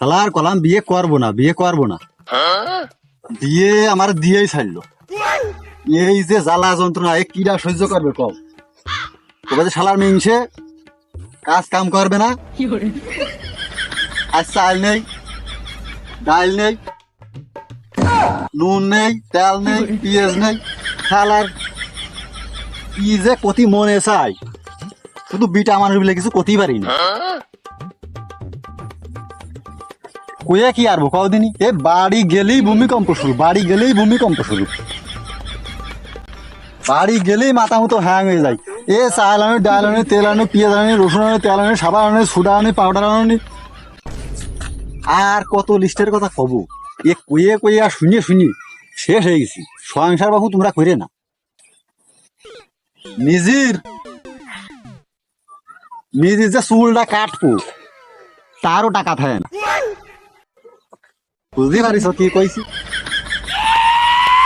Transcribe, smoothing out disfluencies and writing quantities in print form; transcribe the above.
শালার কলাম বিয়ে করবো না বিয়ে আমার দিয়েই ছাড়লো। এই যে জ্বালা যন্ত্রণা এ কিরা সহ্য করবে কম? তবে যে শালার মিংসে কাজ কাম করবে না, আজ চাল নেই, ডাল নেই, নুন নেই, তেল নেই, পেঁয়াজ নেই। শালার কি যে কতি মনে চাই, শুধু বিটা মানুষ বলে কিছু কতি পারি না। কয়ে কি আরবো কদিনই এ বাড়ি গেলেই ভূমিকম্প শুরু, বাড়ি গেলেই মাথা মতো হ্যাং হয়ে যায়। এ চাল আনে, ডাল আনে, তেল আনে, পেঁয়াজ আনে, রসুন আনে, তেল আনে, সাবান আনে, সুডা আনে, পাউডার আনে, আর কত লিস্টের কথা কব। এ কয়ে আর শুনিয়ে শেষ হয়ে গেছি। সংসার বাবু তোমরা করে না, নিজের যে চুলটা কাটবো তারও টাকা থাকে না। বুঝতে পারিস কি কইছি?